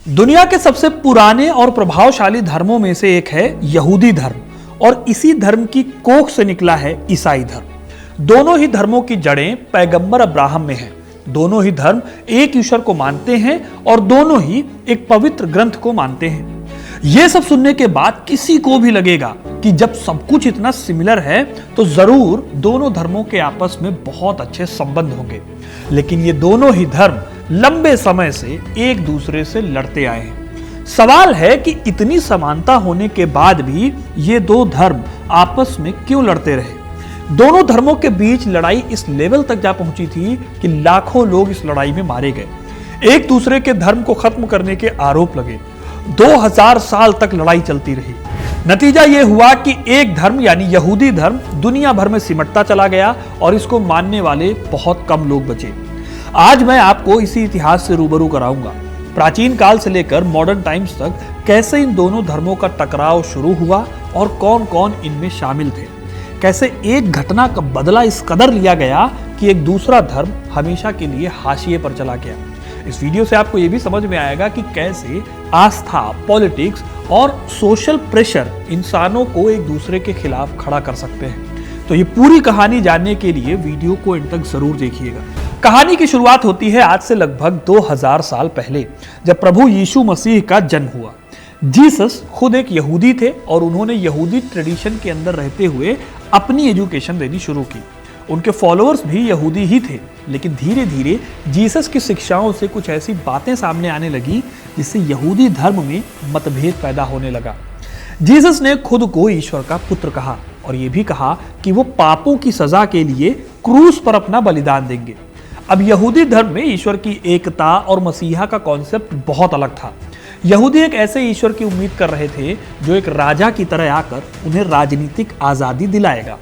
दुनिया के सबसे पुराने और प्रभावशाली धर्मों में से एक है यहूदी धर्म और इसी धर्म की कोख से निकला है ईसाई धर्म। दोनों ही धर्मों की जड़ें पैगंबर अब्राहम में हैं। दोनों ही धर्म एक ईश्वर को मानते हैं और दोनों ही एक पवित्र ग्रंथ को मानते हैं। यह सब सुनने के बाद किसी को भी लगेगा कि जब सब कुछ इतना सिमिलर है तो जरूर दोनों धर्मों के आपस में बहुत अच्छे संबंध होंगे। लेकिन ये दोनों ही धर्म लंबे समय से एक दूसरे से लड़ते आए हैं। सवाल है कि इतनी समानता होने के बाद भी ये दो धर्म आपस में क्यों लड़ते रहे। दोनों धर्मों के बीच लड़ाई इस लेवल तक जा पहुंची थी कि लाखों लोग इस लड़ाई में मारे गए। एक दूसरे के धर्म को खत्म करने के आरोप लगे। 2000 साल तक लड़ाई चलती रही। नतीजा यह हुआ कि एक धर्म यानी यहूदी धर्म दुनिया भर में सिमटता चला गया और इसको मानने वाले बहुत कम लोग बचे। आज मैं आपको इसी इतिहास से रूबरू कराऊंगा। प्राचीन काल से लेकर मॉडर्न टाइम्स तक कैसे इन दोनों धर्मों का टकराव शुरू हुआ और कौन कौन इनमें शामिल थे। कैसे एक घटना का बदला इस कदर लिया गया कि एक दूसरा धर्म हमेशा के लिए हाशिए पर चला गया। इस वीडियो से आपको यह भी समझ में आएगा कि कैसे आस्था, पॉलिटिक्स और सोशल प्रेशर इंसानों को एक दूसरे के खिलाफ खड़ा कर सकते हैं। तो ये पूरी कहानी जानने के लिए वीडियो को इन तक जरूर देखिएगा। कहानी की शुरुआत होती है आज से लगभग 2000 साल पहले, जब प्रभु यीशु मसीह का जन्म हुआ। जीसस खुद एक यहूदी थे और उन्होंने यहूदी ट्रेडिशन के अंदर रहते हुए अपनी एजुकेशन देनी शुरू की। उनके फॉलोअर्स भी यहूदी ही थे, लेकिन धीरे धीरे जीसस की शिक्षाओं से कुछ ऐसी बातें सामने आने लगी जिससे यहूदी धर्म में मतभेद पैदा होने लगा। जीसस ने खुद को ईश्वर का पुत्र कहा और यह भी कहा कि वो पापों की सजा के लिए क्रूस पर अपना बलिदान देंगे। अब यहूदी धर्म में ईश्वर की एकता और मसीहा का कॉन्सेप्ट बहुत अलग था। यहूदी एक ऐसे ईश्वर की उम्मीद कर रहे थे जो एक राजा की तरह आकर उन्हें राजनीतिक आजादी दिलाएगा।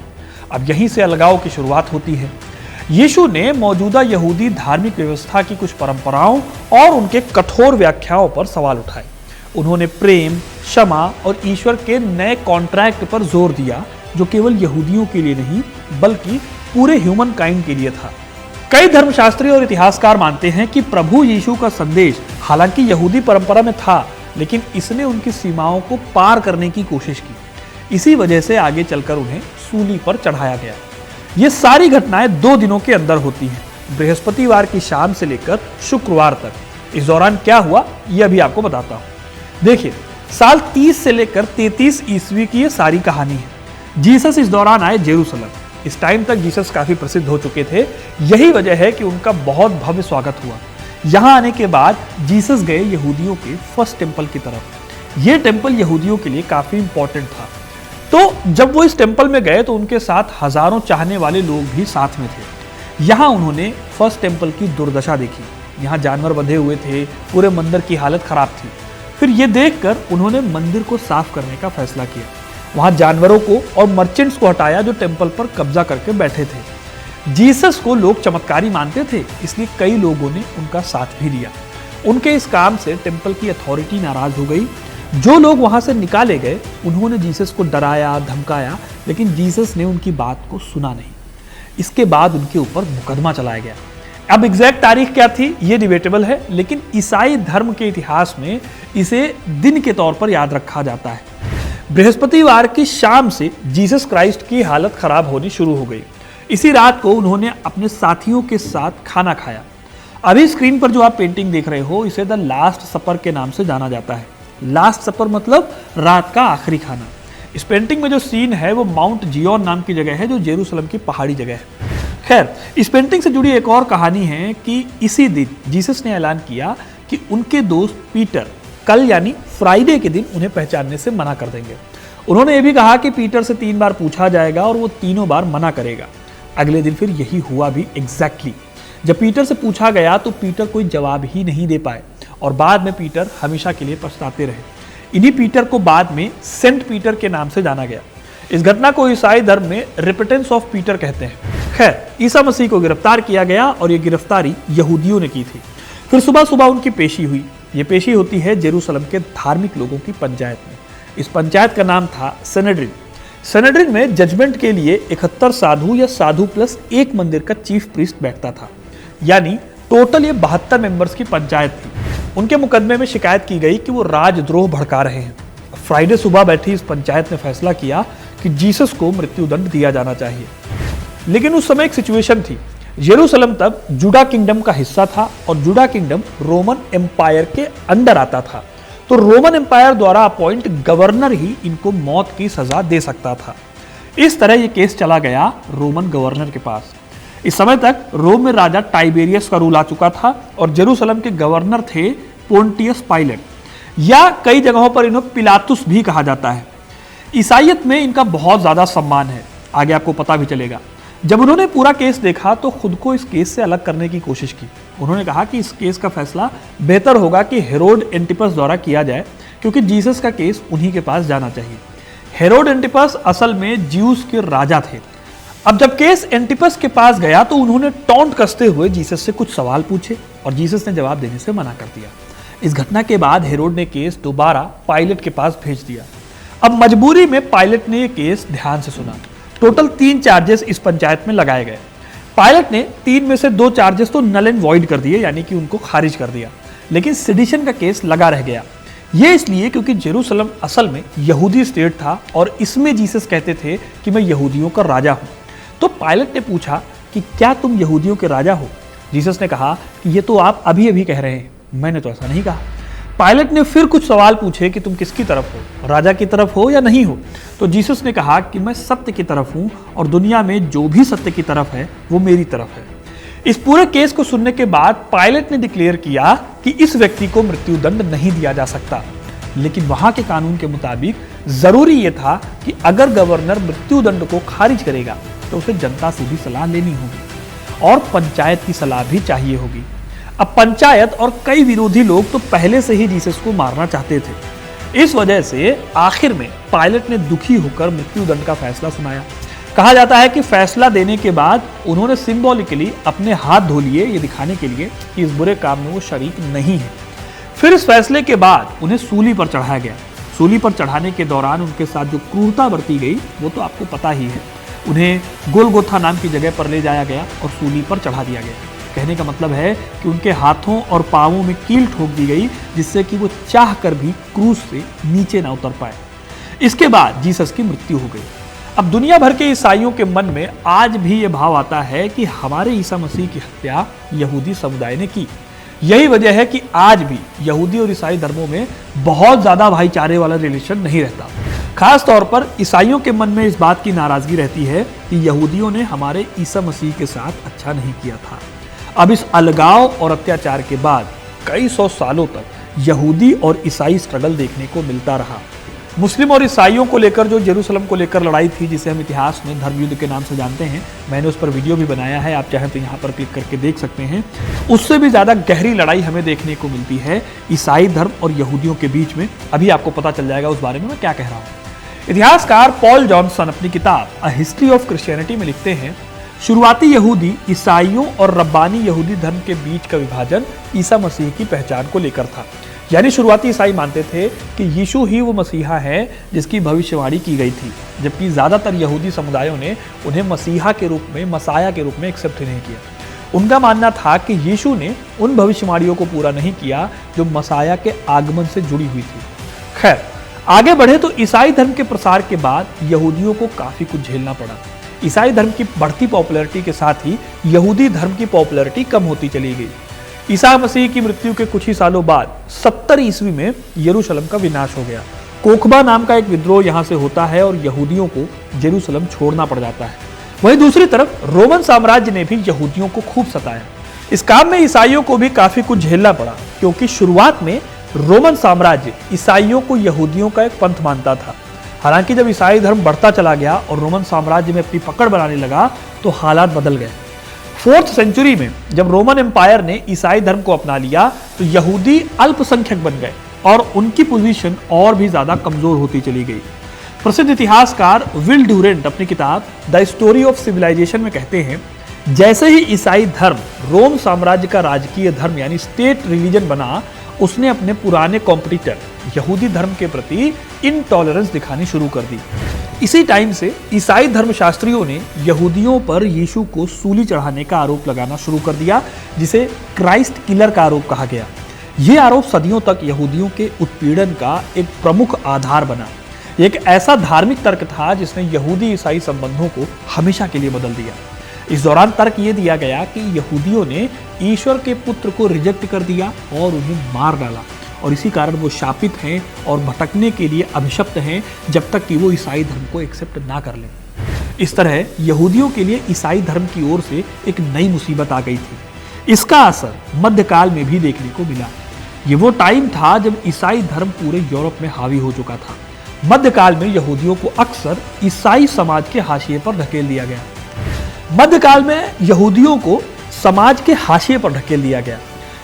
अब यहीं से अलगाव की शुरुआत होती है। यीशु ने मौजूदा यहूदी धार्मिक व्यवस्था की कुछ परंपराओं और उनके कठोर व्याख्याओं पर सवाल उठाए। उन्होंने प्रेम, क्षमा और ईश्वर के नए कॉन्ट्रैक्ट पर जोर दिया जो केवल यहूदियों के लिए नहीं बल्कि पूरे ह्यूमन काइंड के लिए था। कई धर्मशास्त्री और इतिहासकार मानते हैं कि प्रभु यीशु का संदेश हालांकि यहूदी परंपरा में था, लेकिन इसने उनकी सीमाओं को पार करने की कोशिश की। इसी वजह से आगे चलकर उन्हें सूली पर चढ़ाया गया। ये सारी घटनाएं 2 दिनों के अंदर होती हैं, बृहस्पतिवार की शाम से लेकर शुक्रवार तक। इस दौरान क्या हुआ यह भी आपको बताता हूं। देखिए, साल 30 से लेकर 33 ईस्वी की ये सारी कहानी है। जीसस इस दौरान आए जेरूसलम। इस टाइम तक जीसस काफी प्रसिद्ध हो चुके थे। यही वजह है कि उनका बहुत भव्य स्वागत हुआ। यहां आने के बाद जीसस गए यहूदियों के फर्स्ट टेम्पल की तरफ। यह टेम्पल यहूदियों के लिए काफी इंपॉर्टेंट था। तो जब वो इस टेम्पल में गए तो उनके साथ हजारों चाहने वाले लोग भी साथ में थे। यहां उन्होंने फर्स्ट टेम्पल की दुर्दशा देखी। यहाँ जानवर बंधे हुए थे, पूरे मंदिर की हालत खराब थी। फिर ये देखकर उन्होंने मंदिर को साफ करने का फैसला किया। वहां जानवरों को और मर्चेंट्स को हटाया जो टेम्पल पर कब्जा करके बैठे थे। जीसस को लोग चमत्कारी मानते थे, इसलिए कई लोगों ने उनका साथ भी दिया। उनके इस काम से टेम्पल की अथॉरिटी नाराज हो गई। जो लोग वहां से निकाले गए उन्होंने जीसस को डराया, धमकाया, लेकिन जीसस ने उनकी बात को सुना नहीं। इसके बाद उनके ऊपर मुकदमा चलाया गया। अब एग्जैक्ट तारीख क्या थी ये डिबेटेबल है, लेकिन ईसाई धर्म के इतिहास में इसे दिन के तौर पर याद रखा जाता है। बृहस्पतिवार की शाम से जीसस क्राइस्ट की हालत खराब होनी शुरू हो गई। इसी रात को उन्होंने अपने साथियों के साथ खाना खाया। अभी स्क्रीन पर जो आप पेंटिंग देख रहे हो इसे द लास्ट सपर के नाम से जाना जाता है। लास्ट सपर मतलब रात का आखिरी खाना। इस पेंटिंग में जो सीन है वो माउंट जियोन नाम की जगह है जो जेरूसलम की पहाड़ी जगह है। खैर, इस पेंटिंग से जुड़ी एक और कहानी है कि इसी दिन जीसस ने ऐलान किया कि उनके दोस्त पीटर कल यानी फ्राइडे के दिन उन्हें पहचानने से मना कर देंगे। उन्होंने ये भी कहा कि पीटर से 3 बार पूछा जाएगा और वो तीनों बार मना करेगा। अगले दिन फिर यही हुआ भी एग्जैक्टली। जब पीटर से पूछा गया तो पीटर कोई जवाब ही नहीं दे पाए और बाद में पीटर हमेशा के लिए पछताते रहे। इन्हीं पीटर को बाद में सेंट पीटर के नाम से जाना गया। इस घटना को ईसाई धर्म में रिपेटेंस ऑफ पीटर कहते हैं। खैर, ईसा मसीह को गिरफ्तार किया गया और ये गिरफ्तारी यहूदियों ने की थी। फिर सुबह सुबह उनकी पेशी हुई। ये पेशी होती है जेरूसलम के धार्मिक लोगों की पंचायत में। इस पंचायत का नाम था सेनेड्रिन। सेनेड्रिन में जजमेंट के लिए 71 साधु या साधु प्लस एक मंदिर का चीफ प्रीस्ट बैठता था। यानी टोटल ये 72 मेंबर्स की पंचायत थी। उनके मुकदमे में शिकायत की गई कि वो राजद्रोह भड़का रहे हैं। फ्राइडे सुबह बैठी इस पंचायत ने फैसला किया कि जीसस को मृत्युदंड दिया जाना चाहिए। लेकिन उस समय एक सिचुएशन थी, यरूशलेम तब जूडा किंगडम का हिस्सा था और जूडा किंगडम रोमन एम्पायर के अंडर आता था। तो रोमन एम्पायर द्वारा अपॉइंट गवर्नर ही इनको मौत की सजा दे सकता था। इस तरह यह केस चला गया रोमन गवर्नर के पास। इस समय तक रोम में राजा टाइबेरियस का रूल आ चुका था और जेरूशलेम के गवर्नर थे पोंटियस पाइलट, या कई जगहों पर इन्हें पिलातुस भी कहा जाता है। ईसाईयत में इनका बहुत ज्यादा सम्मान है, आगे आपको पता भी चलेगा। जब उन्होंने पूरा केस देखा तो खुद को इस केस से अलग करने की कोशिश की। उन्होंने कहा कि इस केस का फैसला बेहतर होगा कि हेरोड एंटिपस द्वारा किया जाए, क्योंकि जीसस का केस उन्हीं के पास जाना चाहिए। हेरोड एंटिपस असल में ज्यूस के राजा थे। अब जब केस एंटिपस के पास गया तो उन्होंने टॉन्ट कसते हुए जीसस से कुछ सवाल पूछे और जीसस ने जवाब देने से मना कर दिया। इस घटना के बाद हेरोड ने केस दोबारा पायलट के पास भेज दिया। अब मजबूरी में पायलट ने यह केस ध्यान से सुना। टोटल 3 चार्जेस इस पंचायत में लगाए गए। पायलट ने 3 में से 2 चार्जेस तो नल एंड वॉइड कर दिए, यानी कि उनको खारिज कर दिया, लेकिन सेडिशन का केस लगा रह गया। यह इसलिए क्योंकि जेरूशलेम असल में यहूदी स्टेट था और इसमें जीसस कहते थे कि मैं यहूदियों का राजा हूं। तो पायलट ने पूछा कि क्या तुम यहूदियों के राजा हो? जीसस ने कहा कि ये तो आप अभी अभी कह रहे हैं, मैंने तो ऐसा नहीं कहा। पायलट ने फिर कुछ सवाल पूछे कि तुम किसकी तरफ हो, राजा की तरफ हो या नहीं हो? तो जीसस ने कहा कि मैं सत्य की तरफ हूं और दुनिया में जो भी सत्य की तरफ है वो मेरी तरफ है। इस पूरे केस को सुनने के बाद पायलट ने डिक्लेयर किया कि इस व्यक्ति को मृत्युदंड नहीं दिया जा सकता, लेकिन वहां के कानून के मुताबिक जरूरी यह था कि अगर गवर्नर मृत्युदंड को खारिज करेगा तो उसे जनता से भी सलाह लेनी होगी और पंचायत की सलाह भी चाहिए होगी। अब पंचायत और कई विरोधी लोग तो पहले से ही जीसस को मारना चाहते थे। इस वजह से आखिर में पायलट ने दुखी होकर मृत्युदंड का फैसला सुनाया। कहा जाता है कि फैसला देने के बाद उन्होंने सिंबॉलिकली अपने हाथ धो लिए, ये दिखाने के लिए कि इस बुरे काम में वो शरीक नहीं है। फिर इस फैसले के बाद उन्हें सूली पर चढ़ाया गया। सूली पर चढ़ाने के दौरान उनके साथ जो क्रूरता बरती गई वो तो आपको पता ही है। उन्हें गोलगोथा नाम की जगह पर ले जाया गया और सूली पर चढ़ा दिया गया। कहने का मतलब है कि उनके हाथों और पांवों में कील ठोक दी गई, जिससे कि वो चाह कर भी क्रूस से नीचे ना उतर पाए। इसके बाद जीसस की मृत्यु हो गई। अब दुनिया भर के ईसाइयों के मन में आज भी ये भाव आता है कि हमारे ईसा मसीह की हत्या यहूदी समुदाय ने की। यही वजह है कि आज भी यहूदी और ईसाई धर्मों में बहुत ज्यादा भाईचारे वाला रिलेशन नहीं रहता। खास तौर पर ईसाइयों के मन में इस बात की नाराजगी रहती है कि यहूदियों ने हमारे ईसा मसीह के साथ अच्छा नहीं किया था। अब इस अलगाव और अत्याचार के बाद कई सौ सालों तक यहूदी और ईसाई स्ट्रगल देखने को मिलता रहा। मुस्लिम और ईसाइयों को लेकर जो जेरूशलेम को लेकर लड़ाई थी, जिसे हम इतिहास में धर्म युद्ध के नाम से जानते हैं, मैंने उस पर वीडियो भी बनाया है, आप चाहें तो यहाँ पर क्लिक करके देख सकते हैं। उससे भी ज़्यादा गहरी लड़ाई हमें देखने को मिलती है ईसाई धर्म और यहूदियों के बीच में। अभी आपको पता चल जाएगा उस बारे में मैं क्या कह रहा हूँ। इतिहासकार पॉल जॉनसन अपनी किताब अ हिस्ट्री ऑफ क्रिश्चियनिटी में लिखते हैं, शुरुआती यहूदी ईसाइयों और रब्बानी यहूदी धर्म के बीच का विभाजन ईसा मसीह की पहचान को लेकर था। यानी शुरुआती ईसाई मानते थे कि यीशु ही वो मसीहा है जिसकी भविष्यवाणी की गई थी, जबकि ज्यादातर यहूदी समुदायों ने उन्हें मसीहा के रूप में, मसाया के रूप में एक्सेप्ट नहीं किया। उनका मानना था कि यीशु ने उन भविष्यवाणियों को पूरा नहीं किया जो मसाया के आगमन से जुड़ी हुई थी। खैर, आगे बढ़े तो ईसाई धर्म के प्रसार के बाद यहूदियों को काफी कुछ झेलना पड़ा। ईसाई धर्म की बढ़ती पॉपुलैरिटी के साथ ही यहूदी धर्म की पॉपुलैरिटी कम होती चली गई। ईसा मसीह की मृत्यु के कुछ ही सालों बाद 70 ईस्वी में यरूशलेम का विनाश हो गया। कोखबा नाम का एक विद्रोह यहां से होता है और यहूदियों को यरूशलेम छोड़ना पड़ जाता है। वहीं दूसरी तरफ रोमन साम्राज्य ने भी यहूदियों को खूब सताया। इस काम में ईसाइयों को भी काफी कुछ झेलना पड़ा, क्योंकि शुरुआत में रोमन साम्राज्य ईसाइयों को यहूदियों का एक पंथ मानता था। हालांकि जब ईसाई धर्म बढ़ता चला गया और रोमन साम्राज्य में अपनी पकड़ बनाने लगा तो हालात बदल गए। 4th सेंचुरी में जब रोमन एम्पायर ने ईसाई धर्म को अपना लिया तो यहूदी अल्पसंख्यक बन गए और उनकी पोजीशन और भी ज्यादा कमजोर होती चली गई। प्रसिद्ध इतिहासकार विल ड्यूरेंट अपनी किताब द स्टोरी ऑफ सिविलाइजेशन में कहते हैं, जैसे ही ईसाई धर्म रोम साम्राज्य का राजकीय धर्म यानी स्टेट रिलीजन बना, उसने अपने पुराने कॉम्पिटिटर यहूदी धर्म के प्रति इनटॉलरेंस दिखानी शुरू कर दी। इसी टाइम से ईसाई धर्मशास्त्रियों ने यहूदियों पर यीशु को सूली चढ़ाने का आरोप लगाना शुरू कर दिया, जिसे क्राइस्ट किलर का आरोप कहा गया। ये आरोप सदियों तक यहूदियों के उत्पीड़न का एक प्रमुख आधार बना। एक ऐसा धार्मिक तर्क था जिसने यहूदी ईसाई संबंधों को हमेशा के लिए बदल दिया। इस दौरान तर्क ये दिया गया कि यहूदियों ने ईश्वर के पुत्र को रिजेक्ट कर दिया और उन्हें मार डाला, और इसी कारण वो शापित हैं और भटकने के लिए अभिशप्त हैं जब तक कि वो ईसाई धर्म को एक्सेप्ट ना कर लें। इस तरह यहूदियों के लिए ईसाई धर्म की ओर से एक नई मुसीबत आ गई थी। इसका असर मध्यकाल में भी देखने को मिला। ये वो टाइम था जब ईसाई धर्म पूरे यूरोप में हावी हो चुका था। मध्यकाल में यहूदियों को अक्सर ईसाई समाज के हाशिए पर ढकेल दिया गया। मध्यकाल में यहूदियों को समाज के हाशिए पर ढकेल दिया गया,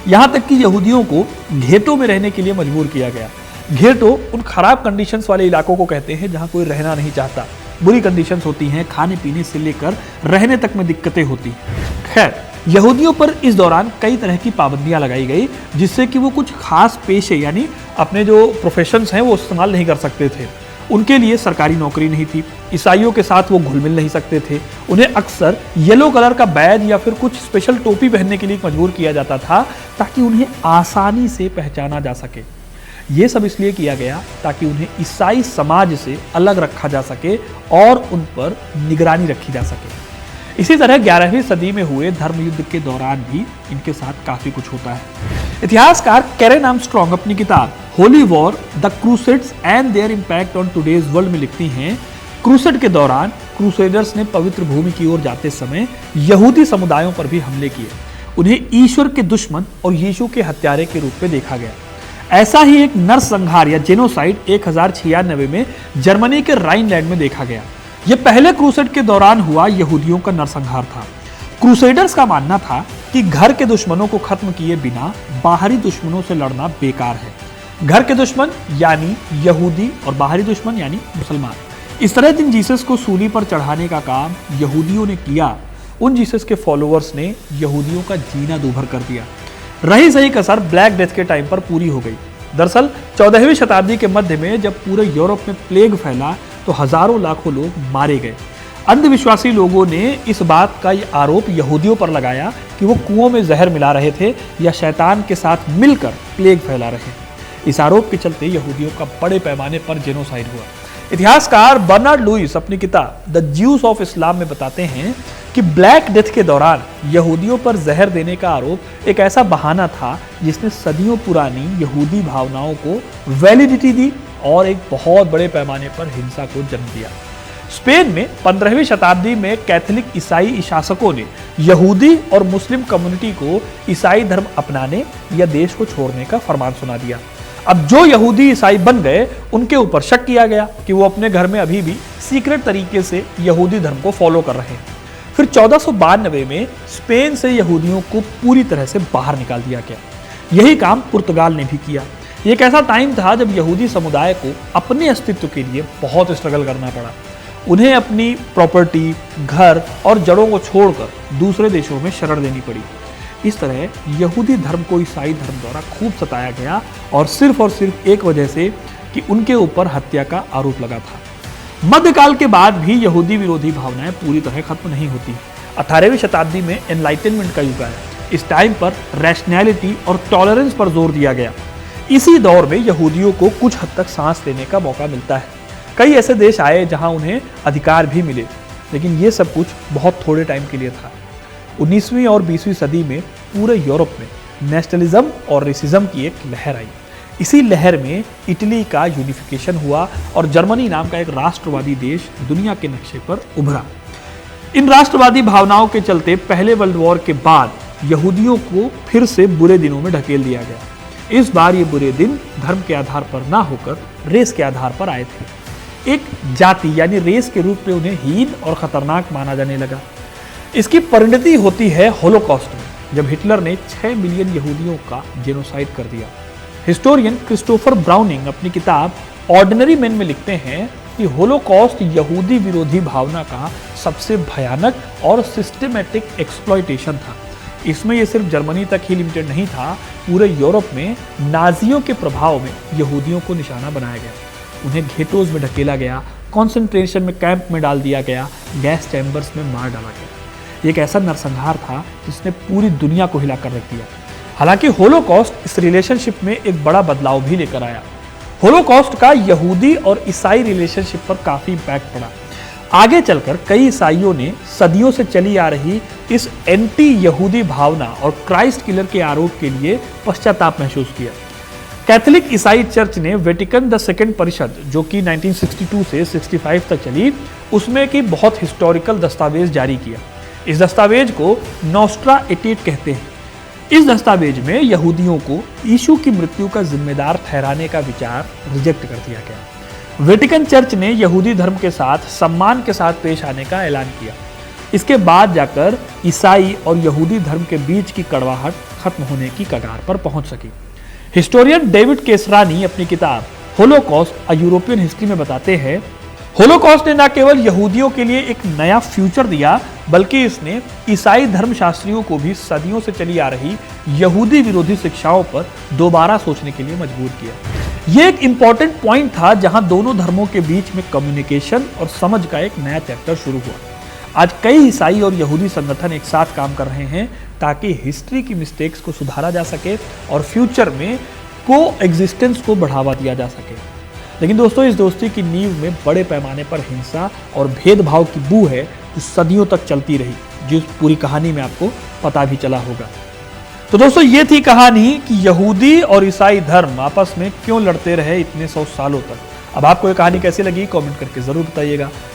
यहां तक कि यहूदियों को घेटों में रहने के लिए मजबूर किया गया। घेटो उन खराब कंडीशंस वाले इलाकों को कहते हैं जहां कोई रहना नहीं चाहता। बुरी कंडीशंस होती हैं, खाने पीने से लेकर रहने तक में दिक्कतें होती हैं। खैर, यहूदियों पर इस दौरान कई तरह की पाबंदियां लगाई गई, जिससे कि वो कुछ खास पेशे यानी अपने जो प्रोफेशंस हैं वो इस्तेमाल नहीं कर सकते थे। उनके लिए सरकारी नौकरी नहीं थी, ईसाइयों के साथ वो घुल मिल नहीं सकते थे, उन्हें अक्सर येलो कलर का बैज या फिर कुछ स्पेशल टोपी पहनने के लिए मजबूर किया जाता था ताकि उन्हें आसानी से पहचाना जा सके। ये सब इसलिए किया गया ताकि उन्हें ईसाई समाज से अलग रखा जा सके और उन पर निगरानी रखी जा सके। इसी तरह 11वीं सदी में हुए धर्म युद्ध के दौरान भी इनके साथ काफी कुछ होता है। इतिहासकार कैरेन आर्मस्ट्रांग अपनी किताब Holy War the Crusades and their impact on today's world में लिखती हैं, क्रूसेड के दौरान क्रूसेडर्स ने पवित्र भूमि की ओर जाते समय यहूदी समुदायों पर भी हमले किए। उन्हें ईश्वर के दुश्मन और यीशु के हत्यारे के रूप में देखा गया। ऐसा ही एक नरसंहार या जेनोसाइड 1096 में जर्मनी के राइनलैंड में देखा गया। यह पहले क्रूसेड के दौरान हुआ यहूदियों का नरसंहार था। क्रूसेडर्स का मानना था कि घर के दुश्मनों को खत्म किए बिना बाहरी दुश्मनों से लड़ना बेकार है। घर के दुश्मन यानी यहूदी और बाहरी दुश्मन यानी मुसलमान। इस तरह जिन जीसस को सूली पर चढ़ाने का काम यहूदियों ने किया, उन जीसस के फॉलोअर्स ने यहूदियों का जीना दूभर कर दिया। रही सही कसर ब्लैक डेथ के टाइम पर पूरी हो गई। दरअसल 14वीं शताब्दी के मध्य में जब पूरे यूरोप में प्लेग फैला तो हजारों लाखों लोग मारे गए। अंधविश्वासी लोगों ने इस बात का आरोप यहूदियों पर लगाया कि वो कुओं में जहर मिला रहे थे या शैतान के साथ मिलकर प्लेग फैला रहे। इस आरोप के चलते यहूदियों का बड़े पैमाने पर जेनोसाइड हुआ। इतिहासकार बर्नार्ड लुइस अपनी किताब द ज्यूज ऑफ इस्लाम में बताते हैं कि ब्लैक डेथ के दौरान यहूदियों पर जहर देने का आरोप एक ऐसा बहाना था जिसने सदियों पुरानी यहूदी भावनाओं को वैलिडिटी दी और एक बहुत बड़े पैमाने पर हिंसा को जन्म दिया। स्पेन में 15वीं शताब्दी में कैथोलिक ईसाई शासकों ने यहूदी और मुस्लिम कम्युनिटी को ईसाई धर्म अपनाने या देश को छोड़ने का फरमान सुना दिया। अब जो यहूदी ईसाई बन गए उनके ऊपर शक किया गया कि वो अपने घर में अभी भी सीक्रेट तरीके से यहूदी धर्म को फॉलो कर रहे हैं। फिर 1492 में स्पेन से यहूदियों को पूरी तरह से बाहर निकाल दिया गया। यही काम पुर्तगाल ने भी किया। ये एक ऐसा टाइम था जब यहूदी समुदाय को अपने अस्तित्व के लिए बहुत स्ट्रगल करना पड़ा। उन्हें अपनी प्रॉपर्टी, घर और जड़ों को छोड़कर दूसरे देशों में शरण देनी पड़ी। इस तरह यहूदी धर्म को ईसाई धर्म द्वारा खूब सताया गया और सिर्फ एक वजह से कि उनके ऊपर हत्या का आरोप लगा था। मध्यकाल के बाद भी यहूदी विरोधी भावनाएं पूरी तरह खत्म नहीं होती। 18वीं शताब्दी में एनलाइटनमेंट का युग आया। इस टाइम पर रैशनैलिटी और टॉलरेंस पर जोर दिया गया। इसी दौर में यहूदियों को कुछ हद तक सांस लेने का मौका मिलता है। कई ऐसे देश आए जहां उन्हें अधिकार भी मिले, लेकिन ये सब कुछ बहुत थोड़े टाइम के लिए था। 19वीं और 20वीं सदी में पूरे यूरोप में नेशनलिज्म और रेसिज्म की एक लहर आई। इसी लहर में इटली का यूनिफिकेशन हुआ और जर्मनी नाम का एक राष्ट्रवादी देश दुनिया के नक्शे पर उभरा। इन राष्ट्रवादी भावनाओं के चलते पहले वर्ल्ड वॉर के बाद यहूदियों को फिर से बुरे दिनों में ढकेल दिया गया। इस बार ये बुरे दिन धर्म के आधार पर ना होकर रेस के आधार पर आए थे। एक जाति यानी रेस के रूप में उन्हें हीन और खतरनाक माना जाने लगा। इसकी परिणति होती है होलोकॉस्ट में, जब हिटलर ने 6 मिलियन यहूदियों का जेनोसाइड कर दिया। हिस्टोरियन क्रिस्टोफर ब्राउनिंग अपनी किताब ऑर्डिनरी मैन में लिखते हैं कि होलोकॉस्ट यहूदी विरोधी भावना का सबसे भयानक और सिस्टमैटिक एक्सप्लॉयटेशन था। इसमें यह सिर्फ जर्मनी तक ही लिमिटेड नहीं था, पूरे यूरोप में नाजियों के प्रभाव में यहूदियों को निशाना बनाया गया। उन्हें घेटोज में ढकेला गया, कॉन्सेंट्रेशन में कैंप में डाल दिया गया, गैस चैम्बर्स में मार डाला गया। एक ऐसा नरसंहार था जिसने पूरी दुनिया को हिलाकर रख दिया। हालांकि होलोकॉस्ट इस रिलेशनशिप में एक बड़ा बदलाव भी लेकर आया। होलोकॉस्ट का यहूदी और ईसाई रिलेशनशिप पर काफी इम्पैक्ट पड़ा। आगे चलकर कई ईसाइयों ने सदियों से चली आ रही इस एंटी यहूदी भावना और क्राइस्ट किलर के आरोप के लिए पश्चाताप महसूस किया। कैथोलिक ईसाई चर्च ने वेटिकन द सेकंड परिषद, जो कि 1962 से 65 तक चली, उसमें की बहुत हिस्टोरिकल दस्तावेज जारी किया। इस दस्तावेज को नोस्ट्रा एटेट कहते हैं। इस दस्तावेज में यहूदियों को यीशु की मृत्यु का जिम्मेदार ठहराने का विचार रिजेक्ट कर दिया गया। वेटिकन चर्च ने यहूदी धर्म के साथ सम्मान के साथ पेश आने का ऐलान किया। इसके बाद जाकर ईसाई और यहूदी धर्म के बीच की कड़वाहट खत्म होने की कगार पर पहुंच सकी। हिस्टोरियन डेविड केसरानी अपनी किताब होलोकॉस्ट अ यूरोपियन हिस्ट्री में बताते हैं, होलोकॉस्ट ने न केवल यहूदियों के लिए एक नया फ्यूचर दिया, बल्कि इसने ईसाई धर्मशास्त्रियों को भी सदियों से चली आ रही यहूदी विरोधी शिक्षाओं पर दोबारा सोचने के लिए मजबूर किया। यह एक इंपॉर्टेंट पॉइंट था जहां दोनों धर्मों के बीच में कम्युनिकेशन और समझ का एक नया चैप्टर शुरू हुआ। आज कई ईसाई और यहूदी संगठन एक साथ काम कर रहे हैं ताकि हिस्ट्री की मिस्टेक्स को सुधारा जा सके और फ्यूचर में को एग्जिस्टेंस को बढ़ावा दिया जा सके। लेकिन दोस्तों, इस दोस्ती की नींव में बड़े पैमाने पर हिंसा और भेदभाव की बू है जो सदियों तक चलती रही, जिस पूरी कहानी में आपको पता भी चला होगा। तो दोस्तों, ये थी कहानी कि यहूदी और ईसाई धर्म आपस में क्यों लड़ते रहे इतने 100 सालों तक। अब आपको ये कहानी कैसी लगी कमेंट करके जरूर बताइएगा।